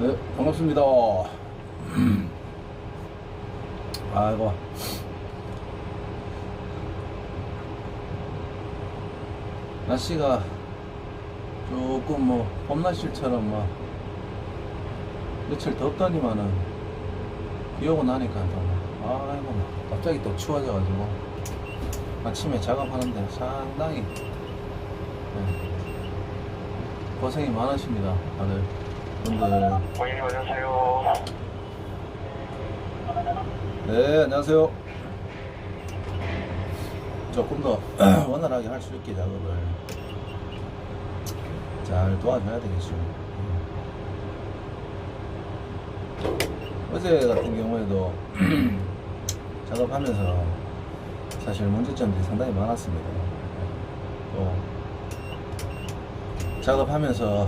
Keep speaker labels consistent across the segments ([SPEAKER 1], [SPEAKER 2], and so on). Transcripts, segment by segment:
[SPEAKER 1] 네, 반갑습니다. 아이고. 날씨가 조금 뭐 봄날씨처럼 막 며칠 덥더니만은 비 오고 나니까 또 아이고 갑자기 또 추워져가지고 아침에 작업하는데 상당히 고생이 많으십니다, 다들 분들.
[SPEAKER 2] 고객님 안녕하세요.
[SPEAKER 1] 네, 안녕하세요. 조금 더 원활하게 할 수 있게 작업을 잘 도와줘야 되겠죠. 어제 같은 경우에도 작업하면서 사실 문제점들이 상당히 많았습니다. 또 작업하면서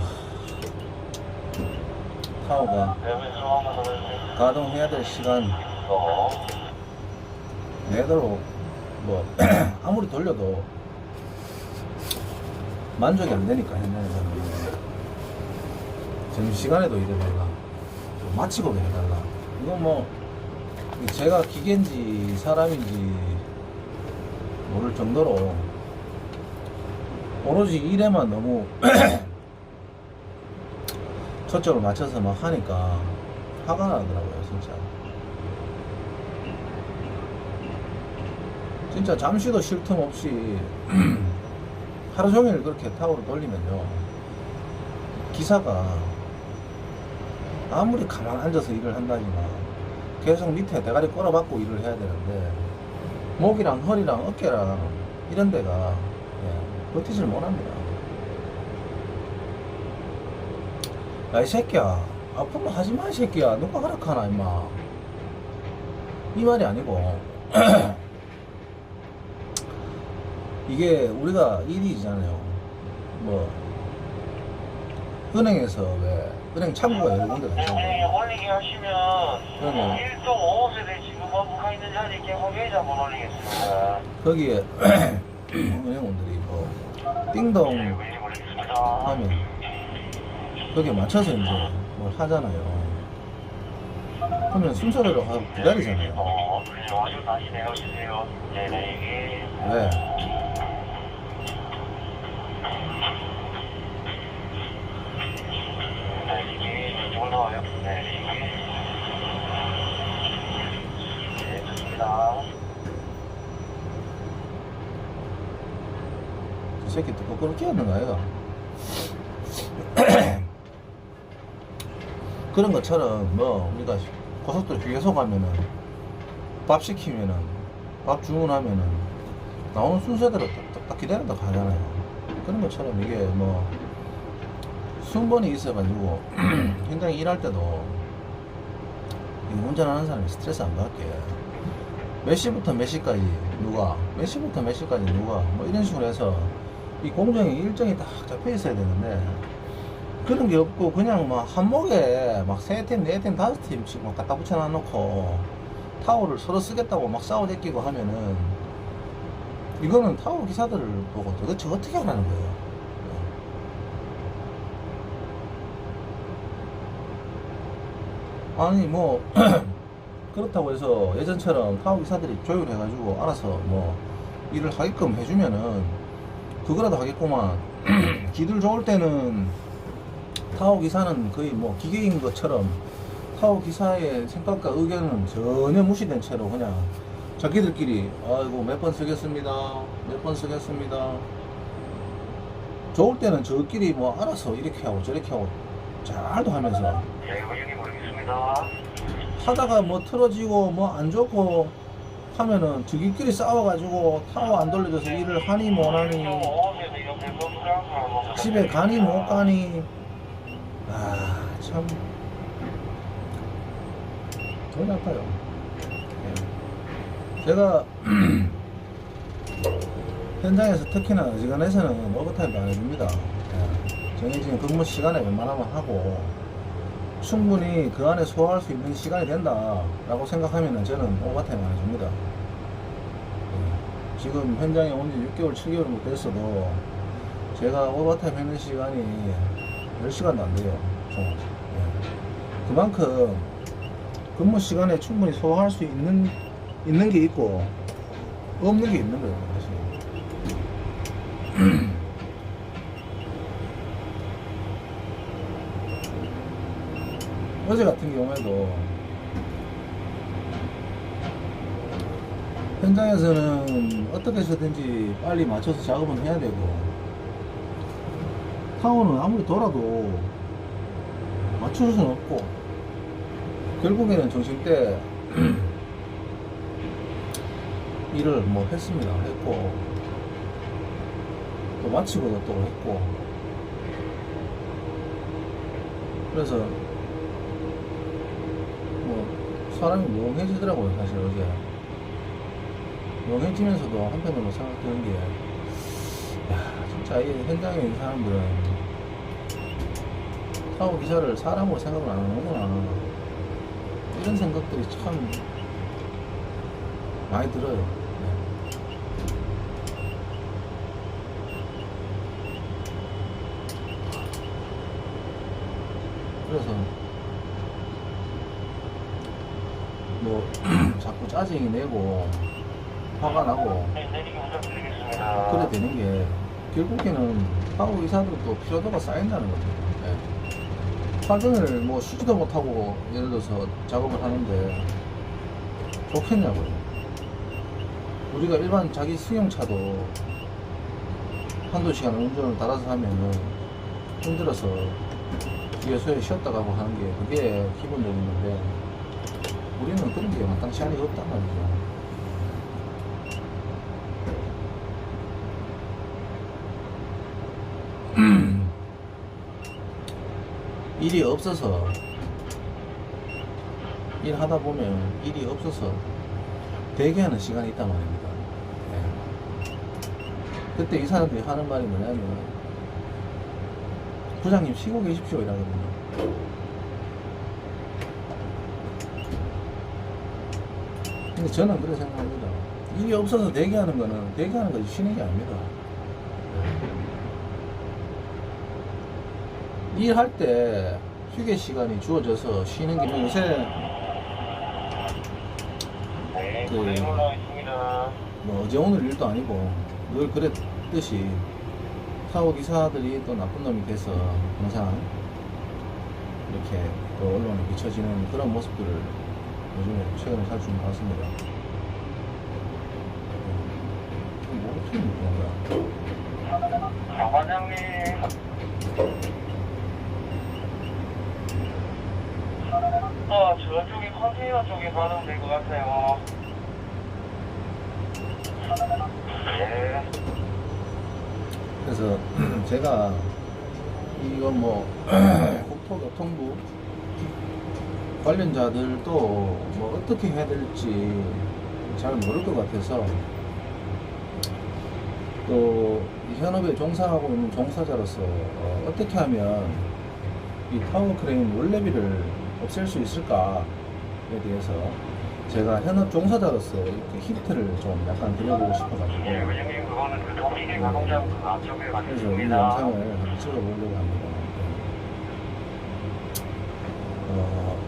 [SPEAKER 1] 타워가 가동해야 될 시간 내도록 뭐 아무리 돌려도 만족이 안 되니까 현장에서는 점심시간에도 이래달라, 마치고 해달라. 이건 뭐 제가 기계인지 사람인지 모를 정도로 오로지 일에만 너무 초점을 맞춰서 막 하니까 화가 나더라고요, 진짜 잠시도 쉴 틈 없이 하루 종일 그렇게 타워를 돌리면요, 기사가 아무리 가만 앉아서 일을 한다지만 계속 밑에 대가리 꼬라박고 일을 해야 되는데 목이랑 허리랑 어깨랑 이런 데가 버티질 못합니다. 야, 이 새끼야, 아프면 하지마, 이 새끼야. 누가 하락하나 임마. 이 말이 아니고 이게 우리가 일이잖아요. 뭐 은행에서 왜 은행 창구가 여러 군데가 있잖아요.
[SPEAKER 2] 올리게 하시면 1.5세대 지급하고 가 있는 자리 개봉계좌 한번 올리겠습니다.
[SPEAKER 1] 거기에 은행원들이 뭐 띵동 하면 거기에 맞춰서 이제 뭘 하잖아요. 그러면 순서대로 하고 기다리잖아요.
[SPEAKER 2] 다시 내려주세요. 네네.
[SPEAKER 1] 왜?
[SPEAKER 2] 이쪽으로 나와요. 네, 좋습니다.
[SPEAKER 1] 이 새끼 또 거꾸로 끼었는 거 아이가? 그런 것처럼 뭐 우리가 고속도로 휴게소 가면은 밥 시키면은 밥 주문하면은 나오는 순서대로 딱 기다린다 가잖아요. 그런 것처럼 이게 뭐 순번이 있어가지고 현장에 일할 때도 운전하는 사람이 스트레스 안 받게 몇 시부터 몇 시까지 누가, 몇 시부터 몇 시까지 누가, 뭐 이런 식으로 해서 이 공정이 일정이 딱 잡혀 있어야 되는데 그런 게 없고 그냥 막 한목에 막 3팀, 4팀, 5팀씩 막 갖다 붙여 놔놓고 타워를 서로 쓰겠다고 막 싸워대끼고 하면은 이거는 타워 기사들을 보고 도대체 어떻게 하라는 거예요. 아니 뭐 그렇다고 해서 예전처럼 타워 기사들이 조율해가지고 알아서 뭐 일을 하게끔 해주면은 그거라도 하겠구만. 기들 좋을 때는 타워 기사는 거의 뭐 기계인 것처럼 타워 기사의 생각과 의견은 전혀 무시된 채로 그냥 자기들끼리 아이고 몇 번 쓰겠습니다, 몇 번 쓰겠습니다. 좋을 때는 저끼리 뭐 알아서 이렇게 하고 저렇게 하고 잘도 하면서 하다가 뭐 틀어지고 뭐 안 좋고 하면은 저기끼리 싸워가지고 타워 안 돌려줘서 일을 하니 못하니 집에 가니 못 가니 참 더 나빠요. 제가 현장에서 특히나 어지간해서는 오버타임도 안 해줍니다. 정해진 근무 시간에 웬만하면 하고 충분히 그 안에 소화할 수 있는 시간이 된다 라고 생각하면 저는 오버타임 안 해줍니다. 지금 현장에 온 지 6개월 7개월 됐어도 제가 오버타임 했는 시간이 10시간도 안 돼요. 총. 그만큼 근무 시간에 충분히 소화할 수 있는 게 있고 없는 게 있는 거예요, 사실. 어제 같은 경우에도 현장에서는 어떻게 해서든지 빨리 맞춰서 작업은 해야 되고, 타워는 아무리 돌아도 맞출 수는 없고, 결국에는 점심 때 일을 뭐 했습니다. 했고, 또 마치고도 또 했고, 그래서 뭐 사람이 멍해지더라고요, 사실 어제. 멍해지면서도 한편으로 생각드는 게, 야, 진짜 이 현장에 있는 사람들은 타워 기사를 사람으로 생각을 안 하는구나, 이런 생각들이 참 많이 들어요. 네. 그래서 뭐 자꾸 짜증이 내고 화가 나고
[SPEAKER 2] 네, 내리기 부탁드리겠습니다.
[SPEAKER 1] 그래 되는 게, 결국에는 타워 이사들도 피로도가 쌓인다는 거죠. 네. 하중을 뭐 쉬지도 못하고 예를 들어서 작업을 하는데 좋겠냐고요. 우리가 일반 자기 승용차도 한두 시간 운전을 따라서 하면은 힘들어서 뒤에서에 쉬었다 가고 하는 게 그게 기본적인 건데, 우리는 그런 게 마땅치 않게 없단 말이죠. 일이 없어서, 일하다 보면 일이 없어서 대기하는 시간이 있단 말입니다. 네. 그때 이 사람들이 하는 말이 뭐냐면, 부장님 쉬고 계십시오 이라거든요. 근데 저는 그렇게 생각합니다. 일이 없어서 대기하는 거지 쉬는 게 아닙니다. 일할 때 휴게 시간이 주어져서 쉬는 게, 요새
[SPEAKER 2] 네,
[SPEAKER 1] 그
[SPEAKER 2] 고생 올라와 있습니다.
[SPEAKER 1] 뭐 어제 오늘 일도 아니고 늘 그랬듯이 타워 기사들이 또 나쁜 놈이 돼서 항상 이렇게 또 언론에 비춰지는 그런 모습들을 요즘에 최근에 자주 좀 봤습니다. 뭐 어떻게 그런 거야?
[SPEAKER 2] 박 과장님. 저쪽에 컨테이너 쪽에 받으면 될 것 같아요. 네.
[SPEAKER 1] 그래서 제가 이건 뭐 국토교통부 관련자들도 뭐 어떻게 해야 될지 잘 모를 것 같아서, 또 이 현업에 종사하고 있는 종사자로서 어떻게 하면 이 타워 크레인 원래비를 없앨 수 있을까에 대해서 제가 현업 종사자로서 이렇게 힌트를 좀 약간 드려보고 싶어가지고,
[SPEAKER 2] 예, 의장님 그거는 그 동시대 가공장 그 앞쪽에
[SPEAKER 1] 그래서 이
[SPEAKER 2] 가겠습니다.
[SPEAKER 1] 영상을 한번 찍어보려고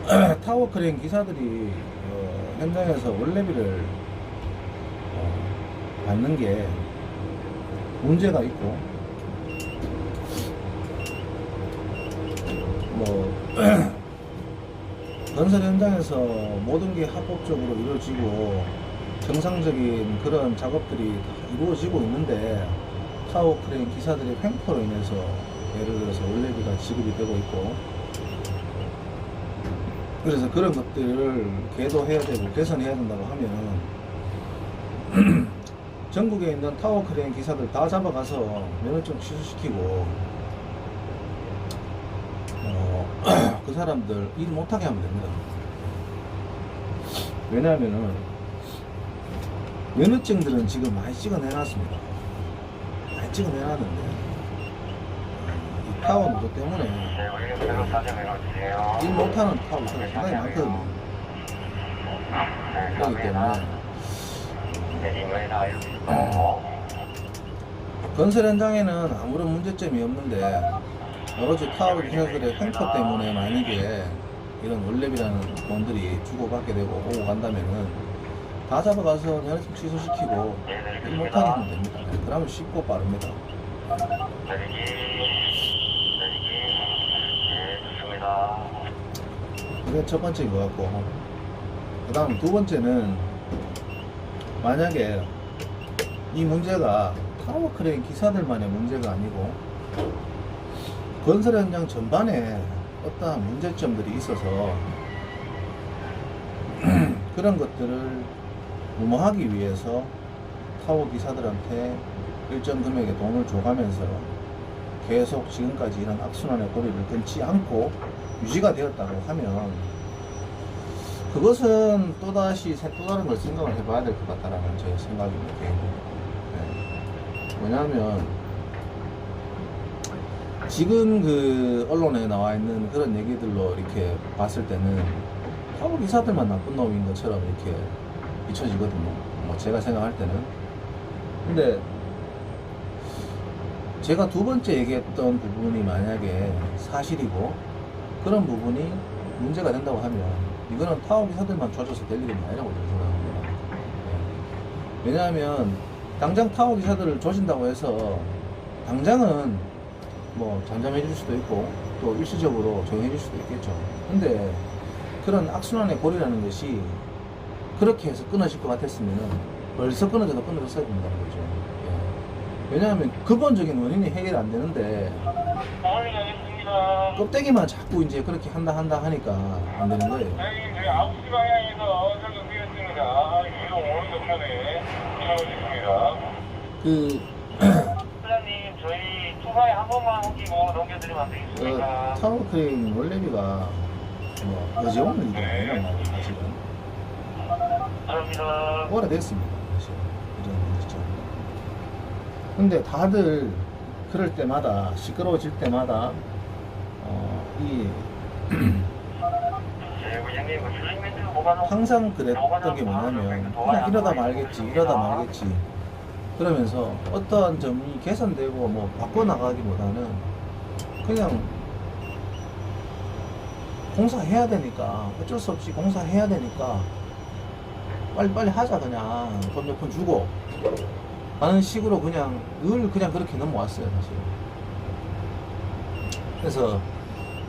[SPEAKER 1] 합니다. 타워 크레인 기사들이 현장에서 원래비를 받는 게 문제가 있고, 뭐 건설 현장에서 모든 게 합법적으로 이루어지고 정상적인 그런 작업들이 다 이루어지고 있는데, 타워 크레인 기사들의 횡포로 인해서 예를 들어서 원래비가 지급이 되고 있고, 그래서 그런 것들을 계도해야 되고 개선해야 된다고 하면 전국에 있는 타워 크레인 기사들 다 잡아가서 면허증 취소시키고 그 사람들 일 못하게 하면 됩니다. 왜냐하면은 면허증들은 지금 많이 찍어내놨습니다. 많이 찍어내놨는데 이 타워 노조 때문에
[SPEAKER 2] 네, 의장님 새로 사진 해놓으세요.
[SPEAKER 1] 일 못하는 타워가 상당히 많거든요.
[SPEAKER 2] 네,
[SPEAKER 1] 그렇기 때문에
[SPEAKER 2] 내림을 다 이렇게.
[SPEAKER 1] 건설 현장에는 아무런 문제점이 없는데, 오로지 타워 기사들의 횡포 때문에 만약에 이런 원랩이라는 돈들이 주고받게 되고 오고 간다면은 다 잡아가서 면허증 취소시키고 일 못하게 하면 됩니다. 네, 그러면 쉽고 빠릅니다.
[SPEAKER 2] 내리기. 예, 좋습니다.
[SPEAKER 1] 그게 첫 번째인 것 같고, 그 다음 두 번째는 만약에 이 문제가 타워 크레인 기사들만의 문제가 아니고 건설 현장 전반에 어떠한 문제점들이 있어서 그런 것들을 무마하기 위해서 타워 기사들한테 일정 금액의 돈을 줘가면서 계속 지금까지 이런 악순환의 고리를 끊지 않고 유지가 되었다고 하면 그것은 또다시 또 다른 걸 생각을 해봐야 될 것 같다라는 제 생각입니다. 개인적으로. 네. 왜냐하면 지금 그 언론에 나와 있는 그런 얘기들로 이렇게 봤을 때는 타워 기사들만 나쁜 놈인 것처럼 이렇게 비춰지거든요. 뭐 제가 생각할 때는. 근데 제가 두 번째 얘기했던 부분이 만약에 사실이고 그런 부분이 문제가 된다고 하면 이거는 타워 기사들만 줘줘서 될 일은 아니라고 저는 생각합니다. 네. 왜냐하면 당장 타워 기사들을 줘준다고 해서 당장은 뭐 잠잠해질 수도 있고 또 일시적으로 조용해질 수도 있겠죠. 근데 그런 악순환의 고리라는 것이 그렇게 해서 끊어질 것 같았으면 벌써 끊어져도 끊어졌어야 된다는 거죠. 예. 왜냐하면 근본적인 원인이 해결 안 되는데
[SPEAKER 2] 알겠습니다.
[SPEAKER 1] 껍데기만 자꾸 이제 그렇게 한다 하니까 안 되는 거예요.
[SPEAKER 2] 선생님, 저희 9시 방향에서 설명드리겠습니다. 이동 오른쪽 편에 차오겠습니다.
[SPEAKER 1] 그
[SPEAKER 2] 사장님, 저희 투바에 한 번만 혹시 뭐 넘겨드리면 안 되겠습니까?
[SPEAKER 1] 타워 크레인 원래비가 뭐 어제 오늘 일이 아니란 말이에요. 사실은
[SPEAKER 2] 감사합니다.
[SPEAKER 1] 오래됐습니다. 사실 그죠. 근데 다들 그럴 때마다 시끄러워질 때마다 이
[SPEAKER 2] 부장님, 그 줄링 멘트 뭐가 나오고
[SPEAKER 1] 항상 그랬던 게 뭐냐면 그냥 이러다 말겠지 그러면서 어떠한 점이 개선되고 뭐 바꿔나가기보다는 그냥 공사해야 되니까 어쩔 수 없이 공사해야 되니까 빨리 하자 그냥 돈 몇 푼 주고 하는 식으로 그냥 늘 그냥 그렇게 넘어왔어요 사실. 그래서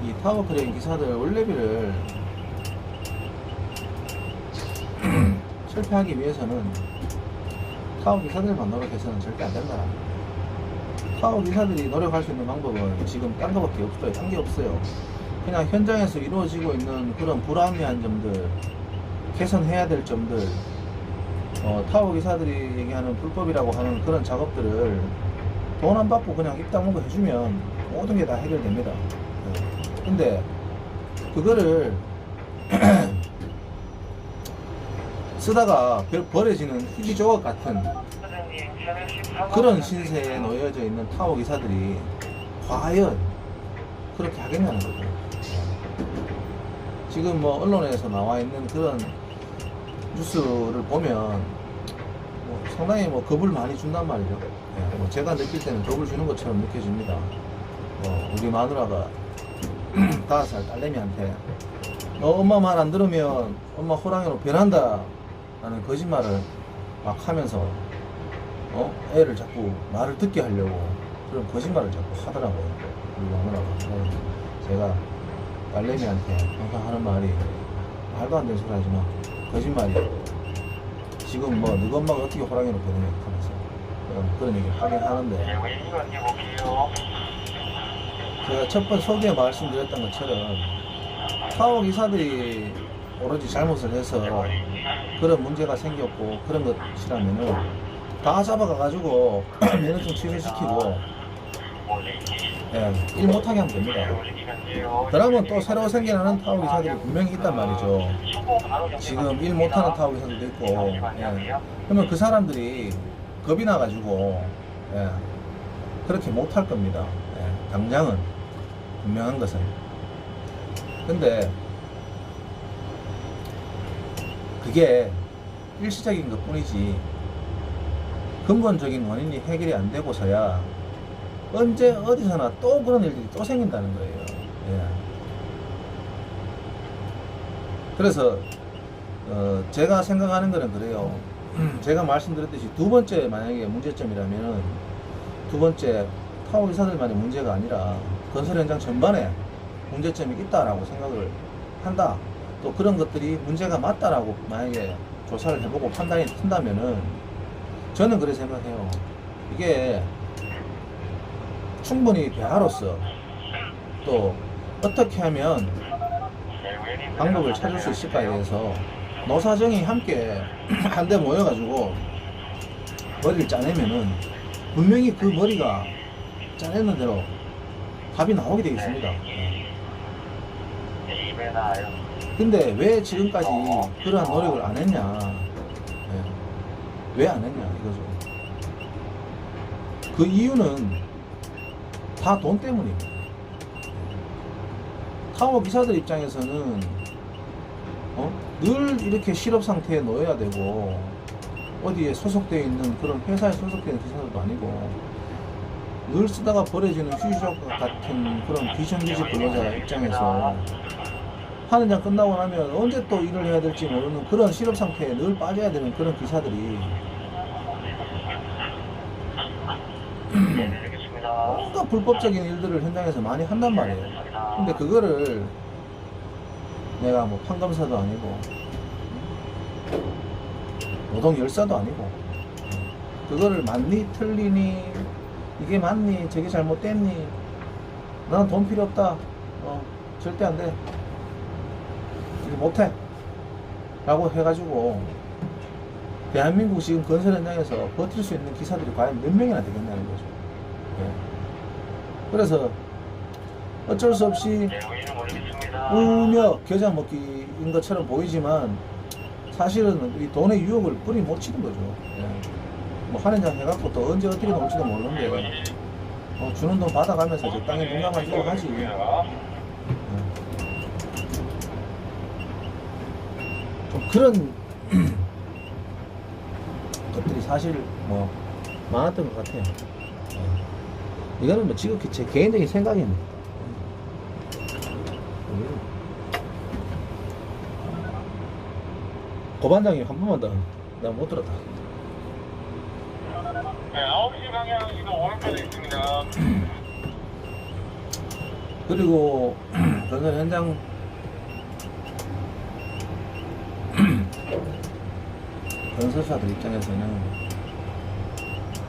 [SPEAKER 1] 이 타워 크레인 기사들 원래비를 실패하기 위해서는 타워 기사들만 노력해서는 절대 안 된다. 타워 기사들이 노력할 수 있는 방법은 지금 딴 거밖에 없어요. 딴 게 없어요. 그냥 현장에서 이루어지고 있는 그런 불합리한 점들, 개선해야 될 점들, 타워 기사들이 얘기하는 불법이라고 하는 그런 작업들을 돈 안 받고 그냥 입 다물고 해주면 모든 게 다 해결됩니다. 근데 그거를 쓰다가 버려지는 휴지 조각 같은 그런 신세에 놓여져 있는 타워 기사들이 과연 그렇게 하겠냐는 거죠. 지금 뭐 언론에서 나와 있는 그런 뉴스를 보면 뭐 상당히 뭐 겁을 많이 준단 말이죠. 뭐 제가 느낄 때는 겁을 주는 것처럼 느껴집니다. 우리 마누라가 5살 딸내미한테 너 엄마 말 안 들으면 엄마 호랑이로 변한다 라는 거짓말을 막 하면서 애를 자꾸 말을 듣게 하려고 그런 거짓말을 자꾸 하더라고요. 우리 마누라가. 제가 딸내미한테 항상 하는 말이 말도 안 되는 소리 하지 마. 거짓말이야. 지금 뭐 너희 엄마가 어떻게 호랑이로 변해 하면서 그런 얘기를 하긴 하는데 제가 첫 번 소개에 말씀드렸던 것처럼 타워 기사들이 오로지 잘못을 해서 그런 문제가 생겼고 그런 것이라면은 다 잡아가가지고 면허증 취소시키고 일 못하게 하면 됩니다. 그러면 또 새로 생겨나는 타워 기사들이 분명히 있단 말이죠. 지금 일 못하는 타워 기사들도 있고 그러면 그 사람들이 겁이 나가지고 그렇게 못할 겁니다. 당장은 분명한 것은. 근데 그게 일시적인 것 뿐이지 근본적인 원인이 해결이 안 되고서야 언제 어디서나 또 그런 일들이 또 생긴다는 거예요. 그래서 제가 생각하는 거는 그래요. 제가 말씀드렸듯이 두 번째 만약에 문제점이라면 두 번째 타워 기사들만의 문제가 아니라 건설 현장 전반에 문제점이 있다라고 생각을 한다. 또 그런 것들이 문제가 맞다라고 만약에 조사를 해보고 판단이 튼다면은 저는 그렇게 생각해요. 이게 충분히 대화로서 또 어떻게 하면 방법을 찾을 수 있을까에 대해서 노사정이 함께 한데 모여가지고 머리를 짜내면은 분명히 그 머리가 짜내는 대로 답이 나오게 되어 있습니다. 근데 왜 지금까지 그러한 노력을 안 했냐? 왜 안 했냐 이거죠. 그 이유는 다 돈 때문입니다. 타워 기사들 입장에서는 늘 이렇게 실업 상태에 놓여야 되고 어디에 소속되어 있는 그런 회사에 소속되어 있는 기사들도 아니고 늘 쓰다가 버려지는 휴지족 같은 그런 비정규직 근로자 입장에서 하는 장 끝나고 나면 언제 또 일을 해야 될지 모르는 그런 실업 상태에 늘 빠져야 되는 그런 기사들이 뭔가 불법적인 일들을 현장에서 많이 한단 말이에요. 근데 그거를 내가 뭐 판검사도 아니고 노동열사도 아니고 그거를 맞니 틀리니 이게 맞니 저게 잘못됐니 나는 돈 필요 없다 절대 안 돼 이거 못해 라고 해가지고 대한민국 지금 건설 현장에서 버틸 수 있는 기사들이 과연 몇 명이나 되겠냐는 거죠. 그래서 어쩔 수 없이 울며 겨자 먹기인 것처럼 보이지만 사실은 이 돈의 유혹을 뿌리 못 치는 거죠. 뭐 하는 장 해갖고 또 언제 어떻게 넘지도 모르는데 주는 돈 받아가면서 적당히 눈 감아주고 하지. 좀 그런 것들이 사실 뭐 많았던 것 같아요. 이거는 뭐 지극히 제 개인적인 생각입니다. 고반장님 한 번만 더. 나 못 들었다.
[SPEAKER 2] 네, 9시 방향 지금 오른쪽에 있습니다.
[SPEAKER 1] 그리고 건설 현장 건설사들 입장에서는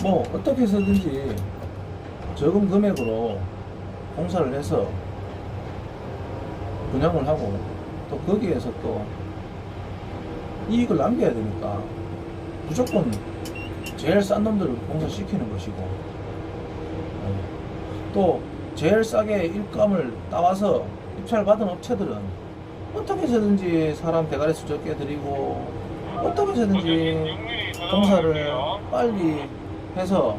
[SPEAKER 1] 뭐 어떻게 해서든지 적은 금액으로 공사를 해서 분양을 하고 또 거기에서 또 이익을 남겨야 되니까 무조건 제일 싼 놈들을 공사시키는 것이고 또 제일 싸게 일감을 따와서 입찰 받은 업체들은 어떻게 해서든지 사람 대가리 수적게 드리고 어떻게 해서든지 공사를 빨리 해서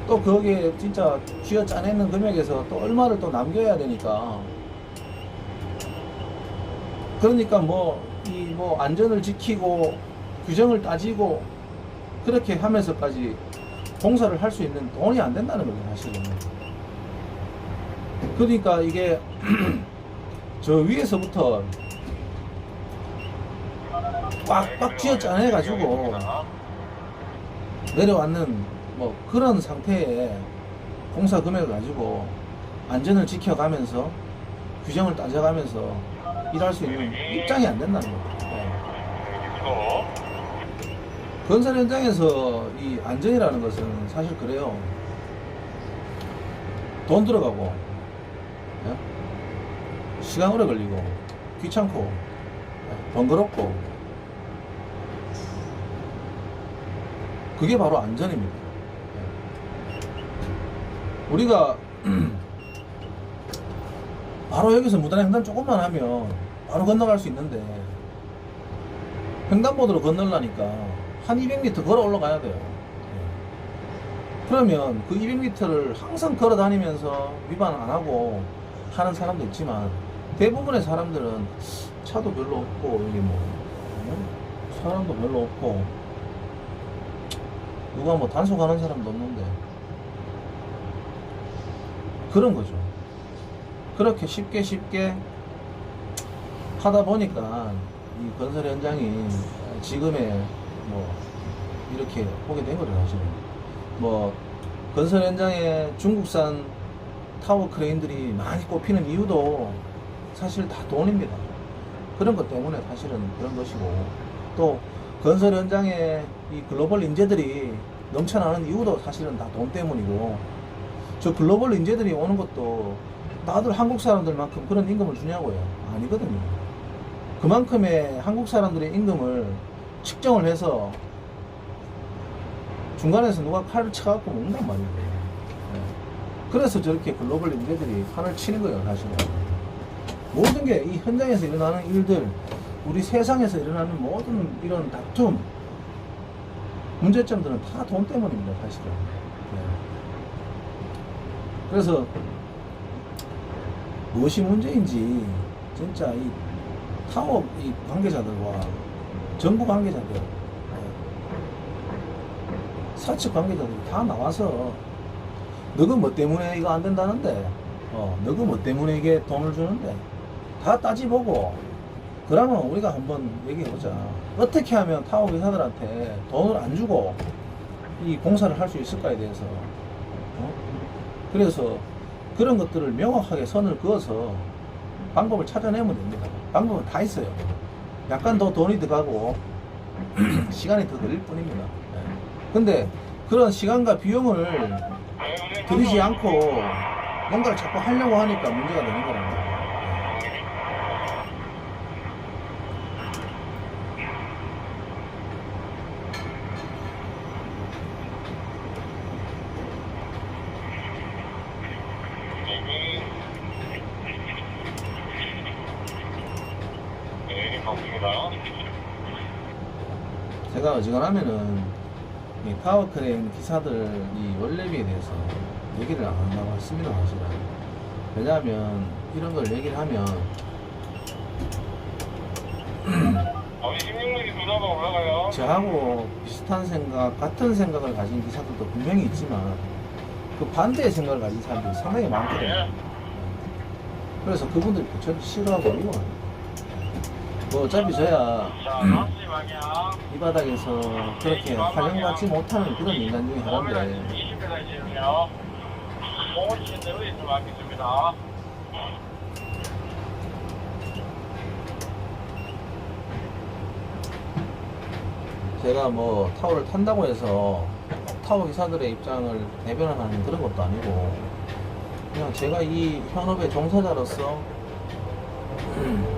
[SPEAKER 1] 또 거기에 진짜 쥐어 짜내는 금액에서 또 얼마를 또 남겨야 되니까 그러니까 뭐 안전을 지키고 규정을 따지고 그렇게 하면서까지 공사를 할 수 있는 돈이 안 된다는 거죠 사실은. 그러니까 이게 저 위에서부터 꽉꽉 쥐어 짜내 가지고 내려왔는 뭐 그런 상태에 공사 금액을 가지고 안전을 지켜가면서 규정을 따져가면서 일할 수 있는 입장이 안 된다는 거죠. 건설 현장에서 이 안전이라는 것은 사실 그래요. 돈 들어가고 시간 오래 걸리고 귀찮고 번거롭고 그게 바로 안전입니다. 우리가 바로 여기서 무단의 횡단 조금만 하면 바로 건너갈 수 있는데 횡단보도로 건너려니까 한 200m 걸어 올라가야 돼요. 그러면 그 200m를 항상 걸어 다니면서 위반 안 하고 하는 사람도 있지만 대부분의 사람들은 차도 별로 없고 여기 뭐 사람도 별로 없고 누가 뭐 단속하는 사람도 없는데 그런 거죠. 그렇게 쉽게 하다 보니까 이 건설 현장이 지금의 뭐 이렇게 오게 된 거죠 사실은. 뭐 건설 현장에 중국산 타워 크레인들이 많이 꼽히는 이유도 사실 다 돈입니다. 그런 것 때문에 사실은 그런 것이고, 또 건설 현장에 이 글로벌 인재들이 넘쳐나는 이유도 사실은 다 돈 때문이고, 저 글로벌 인재들이 오는 것도 다들 한국 사람들만큼 그런 임금을 주냐고요? 아니거든요. 그만큼의 한국 사람들의 임금을 측정을 해서 중간에서 누가 칼을 쳐갖고 먹는단 말이에요. 네. 그래서 저렇게 글로벌 인재들이 판을 치는 거예요, 사실은. 모든 게 이 현장에서 일어나는 일들, 우리 세상에서 일어나는 모든 이런 다툼, 문제점들은 다 돈 때문입니다, 사실은. 네. 그래서 무엇이 문제인지 진짜 이 타업 이 관계자들과 정부 관계자들, 사측 관계자들이 다 나와서 너가 뭐 때문에 이거 안 된다는데, 너가 뭐 때문에 이게 돈을 주는데, 다 따지보고, 그러면 우리가 한번 얘기해보자. 어떻게 하면 타워 기사들한테 돈을 안 주고 이 공사를 할 수 있을까에 대해서. 그래서 그런 것들을 명확하게 선을 그어서 방법을 찾아내면 됩니다. 방법은 다 있어요. 약간 더 돈이 들어가고 시간이 더 걸릴 뿐입니다. 근데 그런 시간과 비용을 들이지 않고 뭔가를 자꾸 하려고 하니까 문제가 되는 거라고. 제가 어지간하면은 이 타워 크레인 기사들 이 원래비에 대해서 얘기를 안 한다고 했습니다, 사실은. 왜냐하면 이런 걸 얘기를 하면
[SPEAKER 2] 어디 16력이 누나가 올라가요?
[SPEAKER 1] 저하고 비슷한 생각, 같은 생각을 가진 기사들도 분명히 있지만 그 반대의 생각을 가진 사람들이 상당히 많거든요. 그래서 그분들이 저를 싫어하고 미워합니다. 뭐 어차피 저야 이 바닥에서 그렇게 활용받지 못하는 그런 인간 중에 하나인데,
[SPEAKER 2] 20배가 있으면요. 공원시킨 대로 있으면 맡기습니다.
[SPEAKER 1] 제가 뭐 타워를 탄다고 해서 타워 기사들의 입장을 대변하는 그런 것도 아니고, 그냥 제가 이 현업의 종사자로서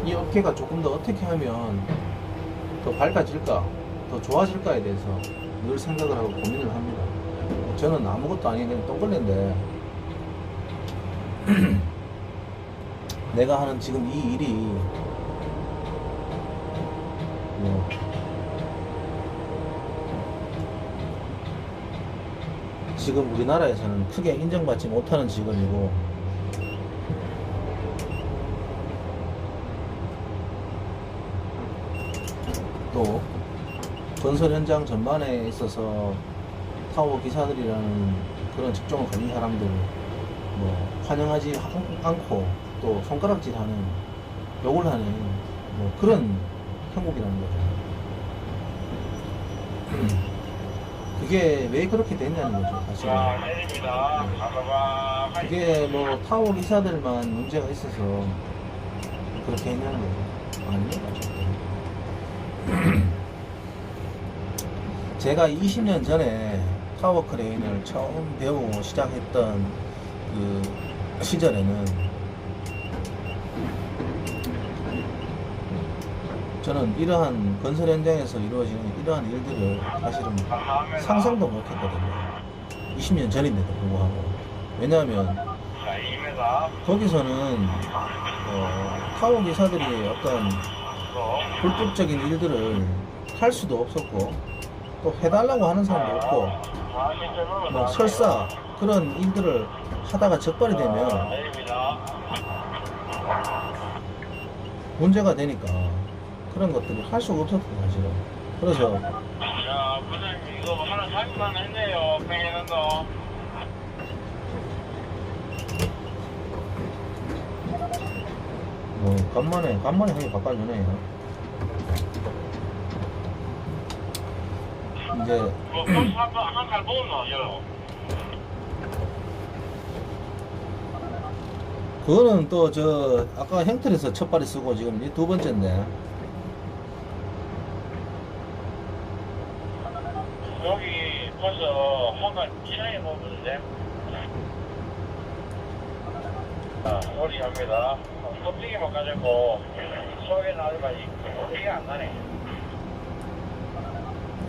[SPEAKER 1] 이 업계가 조금 더 어떻게 하면 더 밝아질까, 더 좋아질까에 대해서 늘 생각을 하고 고민을 합니다. 저는 아무것도 아닌 그냥 똥걸레인데 내가 하는 지금 이 일이 뭐 지금 우리나라에서는 크게 인정받지 못하는 직업이고, 또 건설 현장 전반에 있어서 타워 기사들이라는 그런 직종을 가진 사람들 뭐 환영하지 않고 또 손가락질하는, 욕을 하는 뭐 그런 형국이라는 거죠. 그게 왜 그렇게 됐냐는 거죠, 사실은.
[SPEAKER 2] 내립니다.
[SPEAKER 1] 그게 뭐 타워 기사들만 문제가 있어서 그렇게 했냐는 거죠. 아닙니다. 제가 20년 전에 타워 크레인을 처음 배우고 시작했던 그 시절에는 저는 이러한 건설 현장에서 이루어지는 이러한 일들을 사실은 상상도 못했거든요. 20년 전인데도 불구하고. 왜냐하면 거기서는 타워 기사들이 어떤 불법적인 일들을 할 수도 없었고, 또 해달라고 하는 사람도 없고, 뭐 설사 그런 일들을 하다가 적발이 되면 문제가 되니까 그런 것들을 할 수가 없었던 사실은. 그래서
[SPEAKER 2] 야, 부장님 이거 하나 사기만 했네요. 뺑이는 거.
[SPEAKER 1] 간만에 형이 바꿔주네. 이제
[SPEAKER 2] 한칼 먹었나 여.
[SPEAKER 1] 그거는 또 저 아까 형틀에서 첫 발이 쓰고 지금 이 두 번째인데.
[SPEAKER 2] 여기 벌써 한칼 이상이 먹었는데. 소리합니다. 껍데기만 가지고 속에 나르가 이게 안 나네.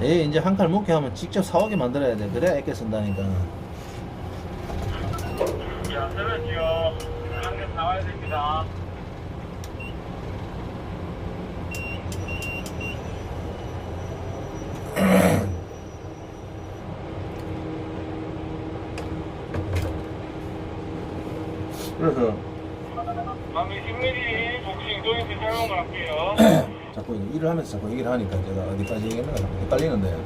[SPEAKER 1] 에이, 이제 한 칼 먹게 하면 직접 사오게 만들어야 돼. 그래야 애껴 쓴다니까.
[SPEAKER 2] 자, 들었지요. 한개 사와야 됩니다.
[SPEAKER 1] 그래서
[SPEAKER 2] 방금 10mm 복싱 조인트 사용을 할게요.
[SPEAKER 1] 자꾸 일을 하면서 자꾸 얘기를 하니까 제가 어디까지 얘기했는가 헷갈리는데.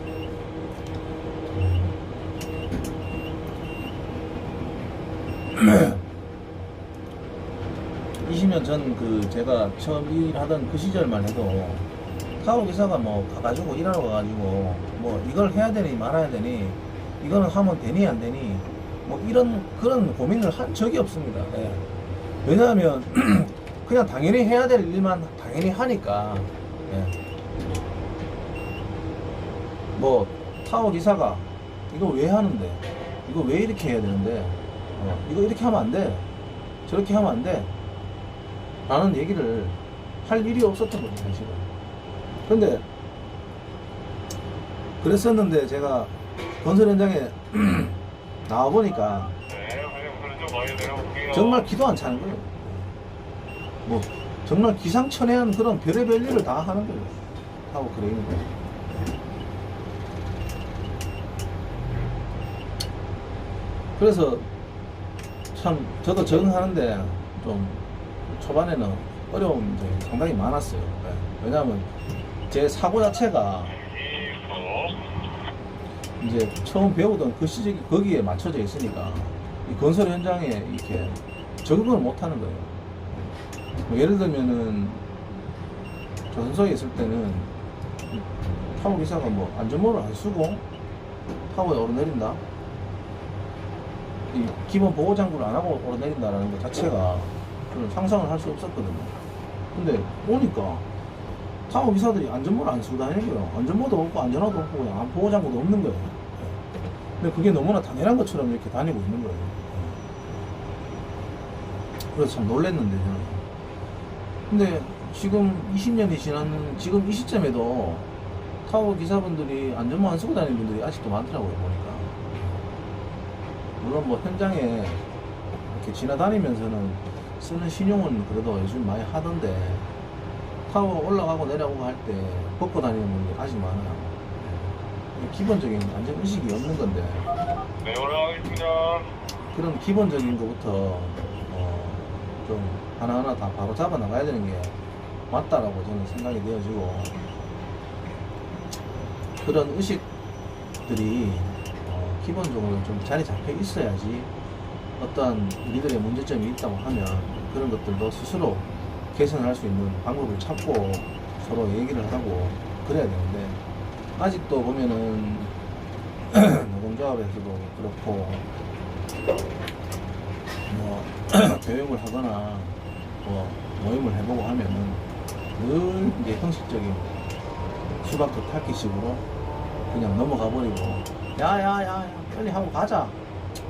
[SPEAKER 1] 20년 전 그 제가 처음 일하던 그 시절만 해도 타워 기사가 뭐 가가지고 일하러 가가지고 뭐 이걸 해야 되니 말아야 되니 이거는 하면 되니 안 되니 뭐 이런 그런 고민을 한 적이 없습니다. 예. 왜냐하면 그냥 당연히 해야 될 일만 당연히 하니까. 예. 뭐 타워 기사가 이거 왜 하는데 이거 왜 이렇게 해야 되는데 이거 이렇게 하면 안 돼 저렇게 하면 안 돼 라는 얘기를 할 일이 없었던 거죠 사실은. 근데 그랬었는데 제가 건설 현장에 나와보니까 정말 기도 안 차는 거예요. 뭐 정말 기상천외한 그런 별의별 일을 다 하는 거예요. 하고 그러는 거예요. 그래서 참 저도 적응하는데 좀 초반에는 어려움이 상당히 많았어요. 네. 왜냐하면 제 사고 자체가 이제 처음 배우던 그 시절이 거기에 맞춰져 있으니까 이 건설 현장에 이렇게 적응을 못 하는 거예요. 뭐 예를 들면은 조선소에 있을 때는 타워 기사가 뭐 안전모를 안 쓰고 타워에 오르내린다, 이 기본 보호 장구를 안 하고 오르내린다라는 것 자체가 저는 상상을 할 수 없었거든요. 근데 오니까 타워 기사들이 안전모를 안 쓰고 다니는 거예요. 안전모도 없고 안전화도 없고 그냥 보호 장구도 없는 거예요. 근데 그게 너무나 당연한 것처럼 이렇게 다니고 있는 거예요. 그래서 참 놀랬는데 저는. 근데 지금 20년이 지난 지금 이 시점에도 타워 기사분들이 안전모 안 쓰고 다니는 분들이 아직도 많더라고요 보니까. 물론 뭐 현장에 이렇게 지나다니면서는 쓰는 신용은 그래도 요즘 많이 하던데 타워 올라가고 내려오고 할 때 벗고 다니는 분들이 아직 많아요. 기본적인 안전 의식이 없는 건데.
[SPEAKER 2] 네, 올라가겠습니다.
[SPEAKER 1] 그런 기본적인 것부터 좀 하나하나 다 바로 잡아 나가야 되는 게 맞다라고 저는 생각이 되어지고, 그런 의식들이 기본적으로 좀 자리 잡혀 있어야지 어떠한 우리들의 문제점이 있다고 하면 그런 것들도 스스로 개선할 수 있는 방법을 찾고 서로 얘기를 하고 그래야 되는데, 아직도 보면은 노동조합에서도 그렇고 뭐 교육을 하거나 뭐 모임을 해보고 하면은 늘 이제 형식적인 수박도 탈기식으로 그냥 넘어가 버리고, 야야야 빨리 하고 가자,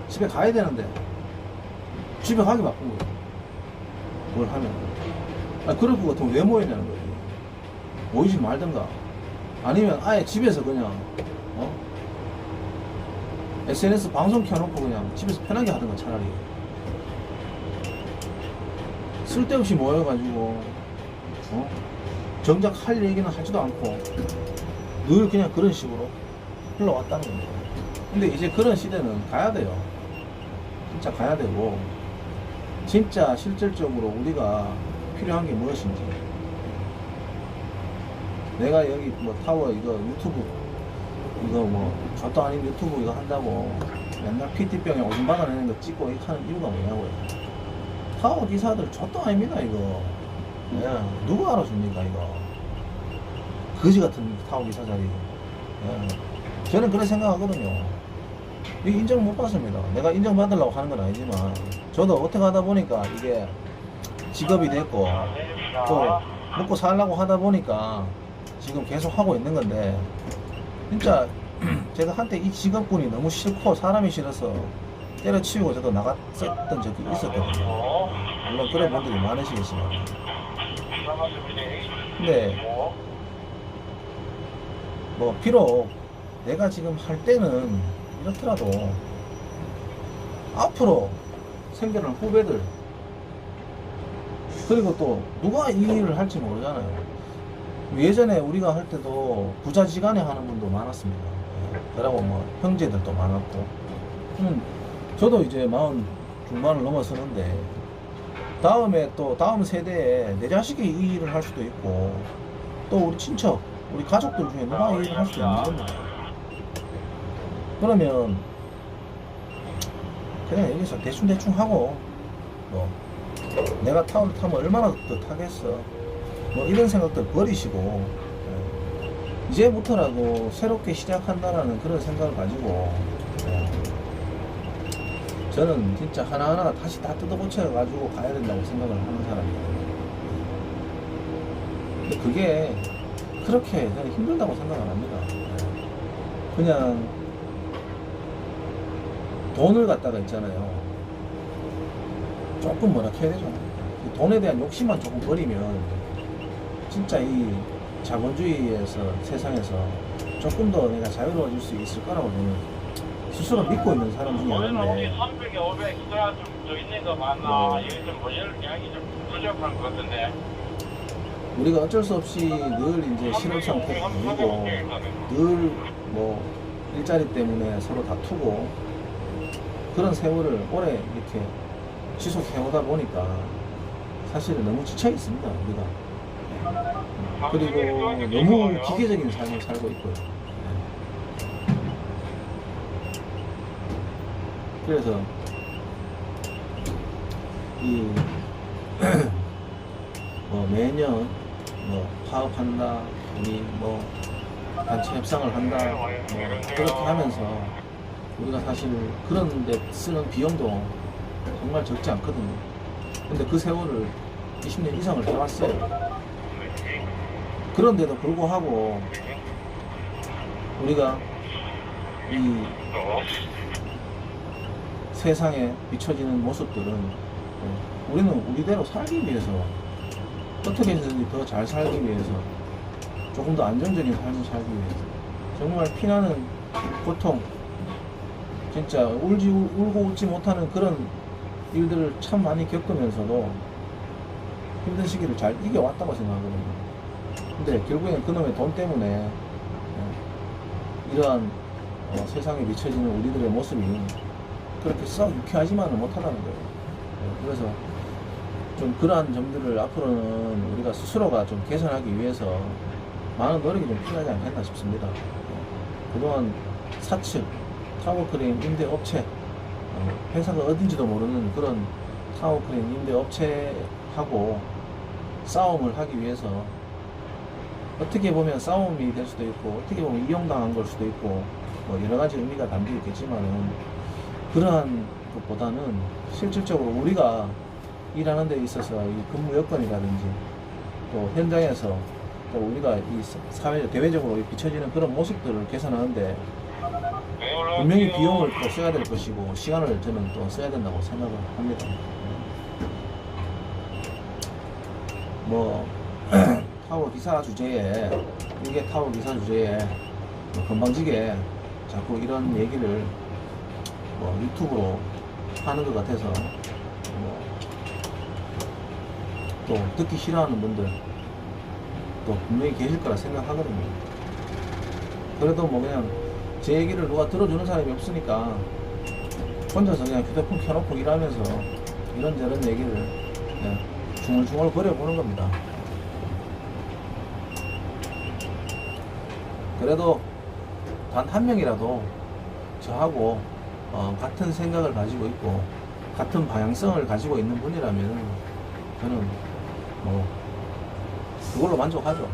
[SPEAKER 1] 집에 가야 되는데 집에 가기 바쁜 거예요. 그걸 하면 그럴 것 같으면 왜 모이냐는 거지. 모이지 말든가 아니면 아예 집에서 그냥 SNS 방송 켜놓고 그냥 집에서 편하게 하든가 차라리. 쓸데없이 모여가지고 정작 할 얘기는 하지도 않고 늘 그냥 그런 식으로 흘러왔다는 겁니다. 근데 이제 그런 시대는 가야 돼요. 진짜 가야 되고, 진짜 실질적으로 우리가 필요한 게 무엇인지. 내가 여기 뭐 타워 이거 유튜브 이거 뭐 저도 아닌 유튜브 이거 한다고 맨날 PT병에 오줌 받아내는 거 찍고 이렇게 하는 이유가 뭐냐고요. 타워 기사들 저도 아닙니다 이거. 예, 누가 알아줍니까 이거? 거지 같은 타워 기사 자리. 예. 저는 그런 생각하거든요. 이 인정 못 받습니다. 내가 인정받으려고 하는 건 아니지만 저도 어떻게 하다 보니까 이게 직업이 됐고 또 먹고 살려고 하다 보니까 지금 계속 하고 있는 건데 진짜 제가 한때 이 직업군이 너무 싫고 사람이 싫어서 때려치우고 저도 나갔었던 적이 있었거든요. 물론 그런 분들이 많으시겠지만 근데 뭐 비록 내가 지금 할 때는 이렇더라도 앞으로 생겨날 후배들 그리고 또 누가 이 일을 할지 모르잖아요. 예전에 우리가 할 때도 부자지간에 하는 분도 많았습니다. 그러고 뭐 형제들도 많았고 저도 이제 40 중반을 넘어서는데 다음에 또 다음 세대에 내 자식이 이 일을 할 수도 있고 또 우리 친척 우리 가족들 중에 누가 이 일을 할 수도 있는 겁니다. 그러면 그냥 여기서 대충 하고 뭐 내가 타워를 타면 얼마나 더 타겠어 뭐 이런 생각들 버리시고 이제부터라도 새롭게 시작한다라는 그런 생각을 가지고 저는 진짜 하나하나 다시 다 뜯어고쳐 가지고 가야 된다고 생각을 하는 사람이에요. 근데 그게 그렇게 힘들다고 생각을 합니다. 그냥 돈을 갖다가 있잖아요. 조금 뭐라 해야 되죠. 돈에 대한 욕심만 조금 버리면 진짜 이 자본주의에서 세상에서 조금 더 내가 자유로워질 수 있을 거라고 저는 스스로 믿고 있는 사람 중에
[SPEAKER 2] 오늘은 혹시
[SPEAKER 1] 하나인데
[SPEAKER 2] 300에 500 스트라 좀저 있는 거 맞나? 이게 좀 이야기 좀 부족한 것 같은데.
[SPEAKER 1] 우리가 어쩔 수 없이 늘 이제 실업 상태이고 늘 뭐 일자리 때문에 서로 다투고 그런 세월을 오래 이렇게 지속해오다 보니까 사실은 너무 지쳐 있습니다 우리가. 그리고 너무 기계적인 삶을 살고 있고요. 그래서 이 뭐 매년 뭐 파업한다, 우리 뭐 단체 협상을 한다, 뭐 그렇게 하면서 우리가 사실 그런데 쓰는 비용도 정말 적지 않거든요. 근데 그 세월을 20년 이상을 해왔어요. 그런데도 불구하고 우리가 이 세상에 비춰지는 모습들은 우리는 우리대로 살기 위해서 어떻게 해서든지 더 잘 살기 위해서 조금 더 안정적인 삶을 살기 위해서 정말 피나는 고통 진짜 울고 웃지 못하는 그런 일들을 참 많이 겪으면서도 힘든 시기를 잘 이겨왔다고 생각하거든요. 근데 결국엔 그놈의 돈 때문에 이러한 세상에 비춰지는 우리들의 모습이 그렇게 썩 유쾌하지만은 못하다는 거예요. 그래서 좀 그러한 점들을 앞으로는 우리가 스스로가 좀 개선하기 위해서 많은 노력이 좀 필요하지 않겠나 싶습니다. 그동안 사측, 타워크레인 임대업체, 회사가 어딘지도 모르는 그런 타워크레인 임대업체하고 싸움을 하기 위해서 어떻게 보면 싸움이 될 수도 있고 어떻게 보면 이용당한 걸 수도 있고 뭐 여러 가지 의미가 담겨 있겠지만은 그러한 것보다는 실질적으로 우리가 일하는 데 있어서 이 근무 여건이라든지 또 현장에서 또 우리가 이 사회 대외적으로 비춰지는 그런 모습들을 개선하는데 분명히 비용을 또 써야 될 것이고 시간을 저는 또 써야 된다고 생각을 합니다. 뭐 타워 기사 주제에 이게 타워 기사 주제에 뭐 건방지게 자꾸 이런 얘기를 뭐 유튜브로 하는 것 같아서 뭐 또 듣기 싫어하는 분들 또 분명히 계실 거라 생각하거든요. 그래도 뭐 그냥 제 얘기를 누가 들어주는 사람이 없으니까 혼자서 그냥 휴대폰 켜놓고 일하면서 이런저런 얘기를 그냥 중얼중얼 거려보는 겁니다. 그래도 단 한 명이라도 저하고 같은 생각을 가지고 있고 같은 방향성을 가지고 있는 분이라면 저는 뭐 그걸로 만족하죠.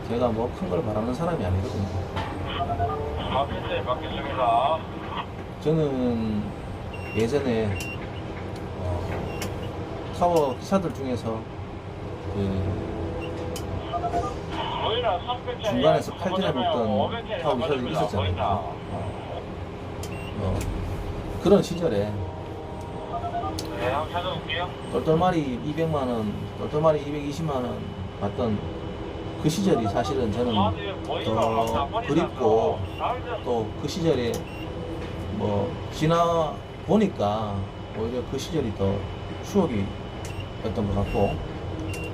[SPEAKER 1] 제가 뭐 큰 걸 바라는 사람이 아니거든요.
[SPEAKER 2] 받겠습니다.
[SPEAKER 1] 저는 예전에 타워 기사들 중에서 중간에서 팔진해 먹던 타워 기사들이 있었잖아요. 그런 시절에
[SPEAKER 2] 네, 한번 찾아볼게요.
[SPEAKER 1] 똘똘마리 200만원, 똘똘마리 220만원 받던 그 시절이 사실은 저는 더 그립고, 또 그 시절에 뭐 지나 보니까 오히려 그 시절이 더 추억이 였던 것 같고,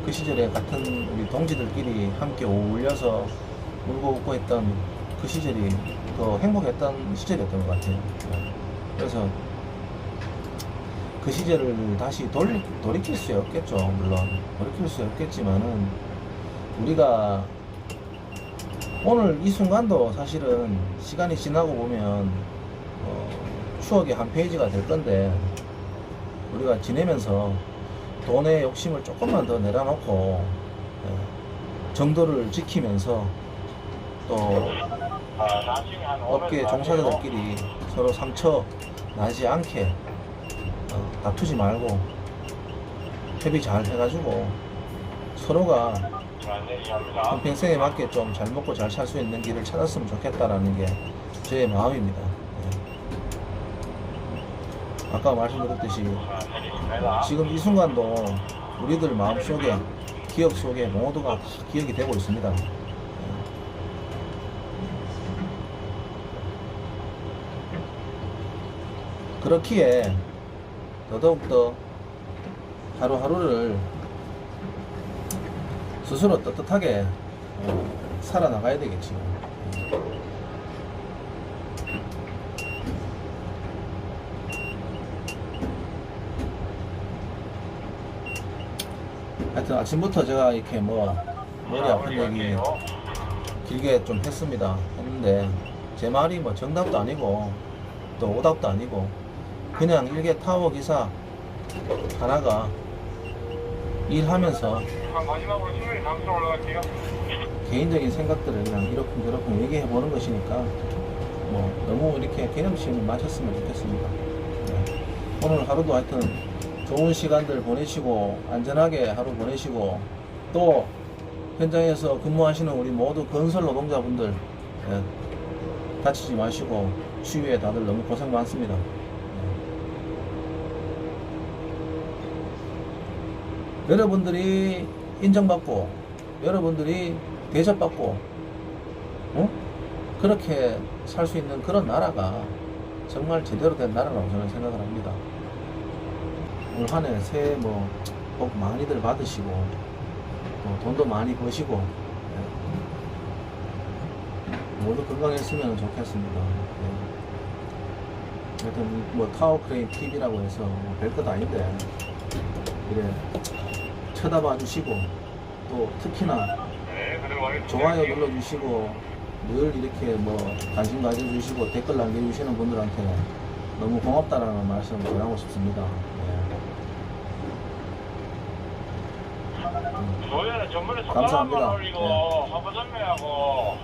[SPEAKER 1] 그 시절에 같은 우리 동지들끼리 함께 어울려서 울고 웃고 했던 그 시절이 더 행복했던 시절이었던 것 같아요. 그래서 그 시절을 다시 돌이킬 수 없겠죠. 물론 돌이킬 수 없겠지만은, 우리가 오늘 이 순간도 사실은 시간이 지나고 보면 추억의 한 페이지가 될 건데, 우리가 지내면서 돈의 욕심을 조금만 더 내려놓고 정도를 지키면서, 또 업계 종사자들끼리 서로 상처 나지 않게 다투지 말고 협의 잘 해가지고 서로가 한평생에 맞게 좀 잘 먹고 잘 살 수 있는 길을 찾았으면 좋겠다라는 게 제 마음입니다. 아까 말씀드렸듯이 지금 이 순간도 우리들 마음속에, 기억 속에 모두가 다 기억이 되고 있습니다. 그렇기에 더더욱더 하루하루를 스스로 떳떳하게 살아나가야 되겠지요. 하여튼 아침부터 제가 이렇게 머리 아픈 얘기 길게 좀 했는데, 제 말이 뭐 정답도 아니고 또 오답도 아니고, 그냥 일개 타워 기사 하나가 일하면서
[SPEAKER 2] 마지막으로 신문이 방송 올라갈게요.
[SPEAKER 1] 개인적인 생각들을 그냥 이렇게 얘기해 보는 것이니까 뭐 너무 이렇게 개념심을 마셨으면 좋겠습니다. 네. 오늘 하루도 하여튼 좋은 시간들 보내시고, 안전하게 하루 보내시고, 또 현장에서 근무하시는 우리 모두 건설 노동자분들, 다치지 마시고 추위에 다들 너무 고생 많습니다. 여러분들이 인정받고, 여러분들이 대접받고, 그렇게 살 수 있는 그런 나라가 정말 제대로 된 나라라고 저는 생각을 합니다. 올 한 해 새해 복 많이들 받으시고, 돈도 많이 버시고, 모두 건강했으면 좋겠습니다. 하여튼 타워 크레인 TV라고 해서 별것 아닌데, 이래 쳐다봐 주시고, 또 특히나 좋아요 눌러주시고, 늘 이렇게 관심 가져주시고 댓글 남겨주시는 분들한테 너무 고맙다라는 말씀을 전하고 싶습니다.
[SPEAKER 2] 조회는 전문에
[SPEAKER 1] 감사합니다.
[SPEAKER 2] 올리고 화보 전매하고